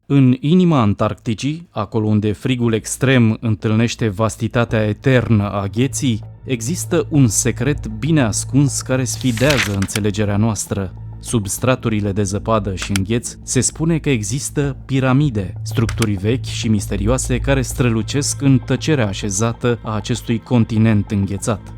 În inima Antarcticii, acolo unde frigul extrem întâlnește vastitatea eternă a gheții, există un secret bine ascuns care sfidează înțelegerea noastră. Sub straturile de zăpadă și îngheț se spune că există piramide, structuri vechi și misterioase care strălucesc în tăcerea așezată a acestui continent înghețat.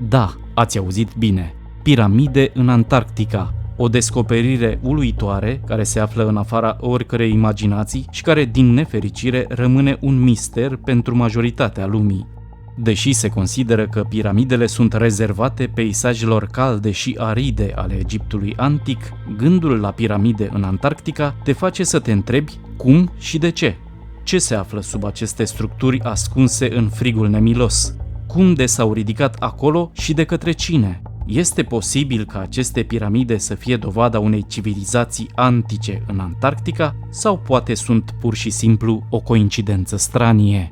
Da, ați auzit bine, piramide în Antarctica. O descoperire uluitoare care se află în afara oricărei imaginații și care, din nefericire, rămâne un mister pentru majoritatea lumii. Deși se consideră că piramidele sunt rezervate peisajelor calde și aride ale Egiptului antic, gândul la piramide în Antarctica te face să te întrebi cum și de ce. Ce se află sub aceste structuri ascunse în frigul nemilos? Cum de s-au ridicat acolo și de către cine? Este posibil ca aceste piramide să fie dovada unei civilizații antice în Antarctica sau poate sunt pur și simplu o coincidență stranie?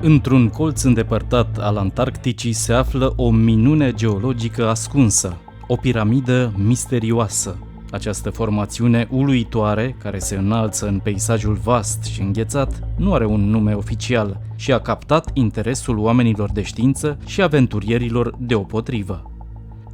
Într-un colț îndepărtat al Antarcticii se află o minune geologică ascunsă, o piramidă misterioasă. Această formațiune uluitoare, care se înalță în peisajul vast și înghețat, nu are un nume oficial și a captat interesul oamenilor de știință și aventurierilor deopotrivă.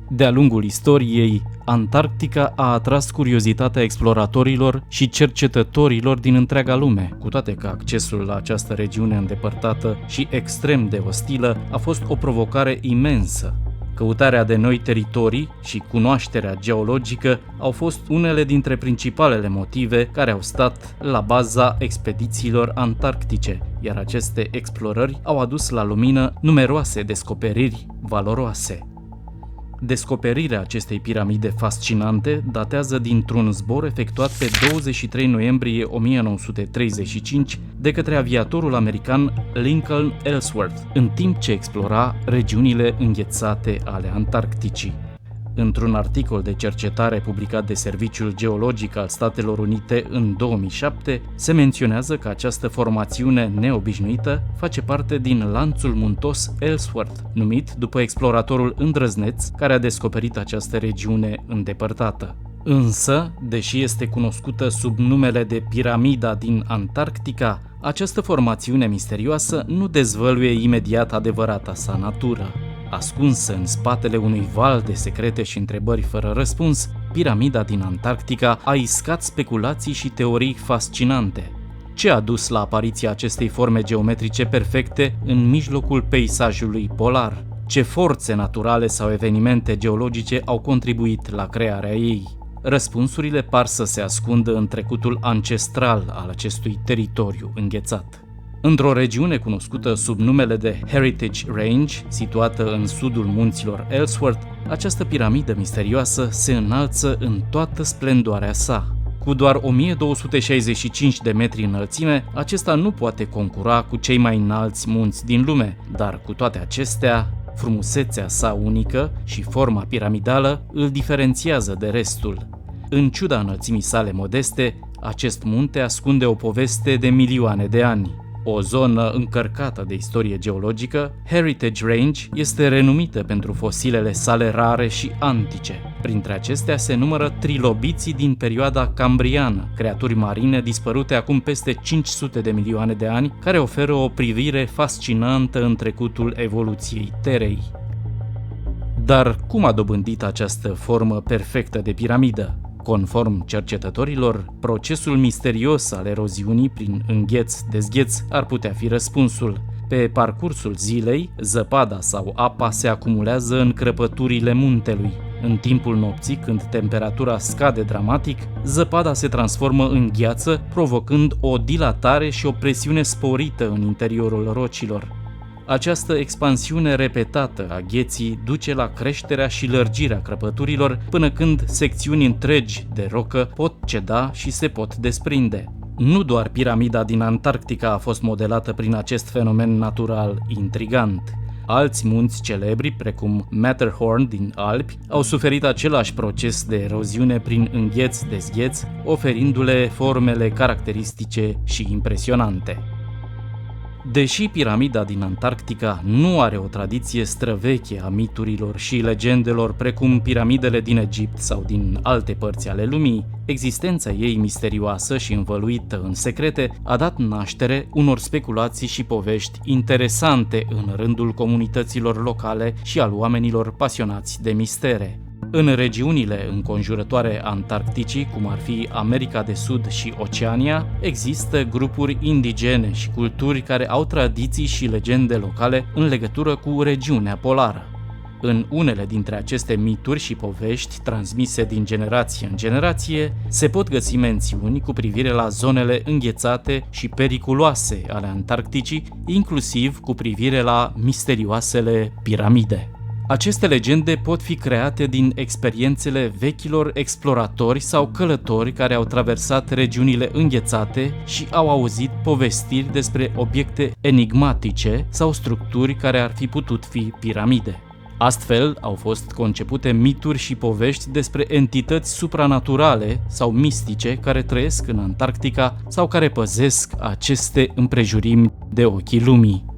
De-a lungul istoriei, Antarctica a atras curiozitatea exploratorilor și cercetătorilor din întreaga lume, cu toate că accesul la această regiune îndepărtată și extrem de ostilă a fost o provocare imensă. Căutarea de noi teritorii și cunoașterea geologică au fost unele dintre principalele motive care au stat la baza expedițiilor antarctice, iar aceste explorări au adus la lumină numeroase descoperiri valoroase. Descoperirea acestei piramide fascinante datează dintr-un zbor efectuat pe 23 noiembrie 1935 de către aviatorul american Lincoln Ellsworth, în timp ce explora regiunile înghețate ale Antarcticii. Într-un articol de cercetare publicat de Serviciul Geologic al Statelor Unite în 2007, se menționează că această formațiune neobișnuită face parte din lanțul muntos Ellsworth, numit după exploratorul îndrăzneț care a descoperit această regiune îndepărtată. Însă, deși este cunoscută sub numele de Piramida din Antarctica, această formațiune misterioasă nu dezvăluie imediat adevărata sa natură. Ascunsă în spatele unui val de secrete și întrebări fără răspuns, piramida din Antarctica a iscat speculații și teorii fascinante. Ce a dus la apariția acestei forme geometrice perfecte în mijlocul peisajului polar? Ce forțe naturale sau evenimente geologice au contribuit la crearea ei? Răspunsurile par să se ascundă în trecutul ancestral al acestui teritoriu înghețat. Într-o regiune cunoscută sub numele de Heritage Range, situată în sudul munților Ellsworth, această piramidă misterioasă se înalță în toată splendoarea sa. Cu doar 1265 de metri înălțime, acesta nu poate concura cu cei mai înalți munți din lume, dar cu toate acestea, frumusețea sa unică și forma piramidală îl diferențiază de restul. În ciuda înălțimii sale modeste, acest munte ascunde o poveste de milioane de ani. O zonă încărcată de istorie geologică, Heritage Range este renumită pentru fosilele sale rare și antice. Printre acestea se numără trilobiții din perioada cambriană, creaturi marine dispărute acum peste 500 de milioane de ani, care oferă o privire fascinantă în trecutul evoluției Terei. Dar cum a dobândit această formă perfectă de piramidă? Conform cercetătorilor, procesul misterios al eroziunii prin îngheț-dezgheț ar putea fi răspunsul. Pe parcursul zilei, zăpada sau apa se acumulează în crăpăturile muntelui. În timpul nopții, când temperatura scade dramatic, zăpada se transformă în gheață, provocând o dilatare și o presiune sporită în interiorul rocilor. Această expansiune repetată a gheții duce la creșterea și lărgirea crăpăturilor până când secțiuni întregi de rocă pot ceda și se pot desprinde. Nu doar piramida din Antarctica a fost modelată prin acest fenomen natural intrigant. Alți munți celebri, precum Matterhorn din Alpi, au suferit același proces de eroziune prin îngheț-dezgheț, oferindu-le formele caracteristice și impresionante. Deși piramida din Antarctica nu are o tradiție străveche a miturilor și legendelor precum piramidele din Egipt sau din alte părți ale lumii, existența ei misterioasă și învăluită în secrete a dat naștere unor speculații și povești interesante în rândul comunităților locale și al oamenilor pasionați de mistere. În regiunile înconjurătoare Antarcticii, cum ar fi America de Sud și Oceania, există grupuri indigene și culturi care au tradiții și legende locale în legătură cu regiunea polară. În unele dintre aceste mituri și povești transmise din generație în generație, se pot găsi mențiuni cu privire la zonele înghețate și periculoase ale Antarcticii, inclusiv cu privire la misterioasele piramide. Aceste legende pot fi create din experiențele vechilor exploratori sau călători care au traversat regiunile înghețate și au auzit povestiri despre obiecte enigmatice sau structuri care ar fi putut fi piramide. Astfel, au fost concepute mituri și povești despre entități supranaturale sau mistice care trăiesc în Antarctica sau care păzesc aceste împrejurimi de ochii lumii.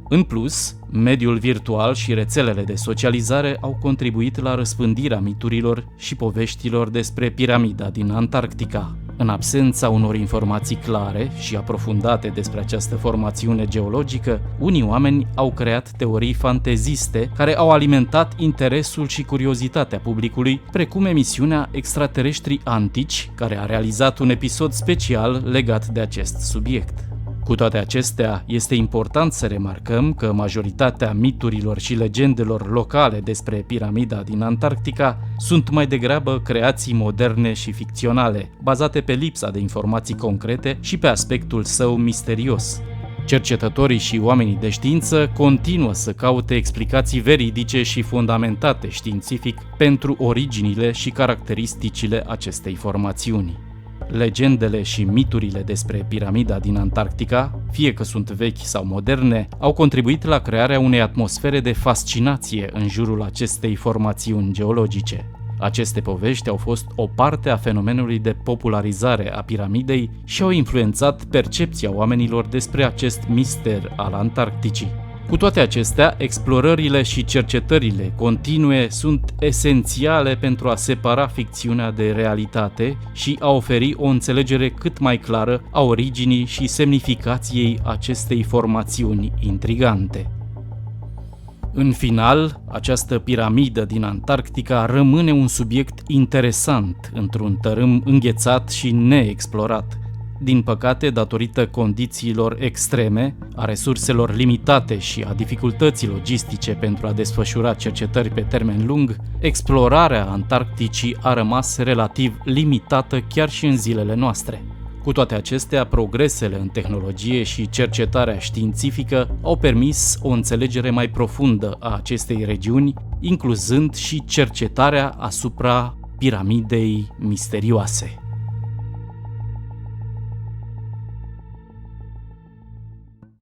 În plus, mediul virtual și rețelele de socializare au contribuit la răspândirea miturilor și poveștilor despre piramida din Antarctica. În absența unor informații clare și aprofundate despre această formațiune geologică, unii oameni au creat teorii fanteziste care au alimentat interesul și curiozitatea publicului, precum emisiunea Extraterestrii Antici, care a realizat un episod special legat de acest subiect. Cu toate acestea, este important să remarcăm că majoritatea miturilor și legendelor locale despre piramida din Antarctica sunt mai degrabă creații moderne și ficționale, bazate pe lipsa de informații concrete și pe aspectul său misterios. Cercetătorii și oamenii de știință continuă să caute explicații veridice și fundamentate științific pentru originile și caracteristicile acestei formațiuni. Legendele și miturile despre piramida din Antarctica, fie că sunt vechi sau moderne, au contribuit la crearea unei atmosfere de fascinație în jurul acestei formațiuni geologice. Aceste povești au fost o parte a fenomenului de popularizare a piramidei și au influențat percepția oamenilor despre acest mister al Antarcticii. Cu toate acestea, explorările și cercetările continue sunt esențiale pentru a separa ficțiunea de realitate și a oferi o înțelegere cât mai clară a originii și semnificației acestei formațiuni intrigante. În final, această piramidă din Antarctica rămâne un subiect interesant într-un tărâm înghețat și neexplorat. Din păcate, datorită condițiilor extreme, a resurselor limitate și a dificultății logistice pentru a desfășura cercetări pe termen lung, explorarea Antarcticii a rămas relativ limitată chiar și în zilele noastre. Cu toate acestea, progresele în tehnologie și cercetarea științifică au permis o înțelegere mai profundă a acestei regiuni, incluzând și cercetarea asupra piramidei misterioase.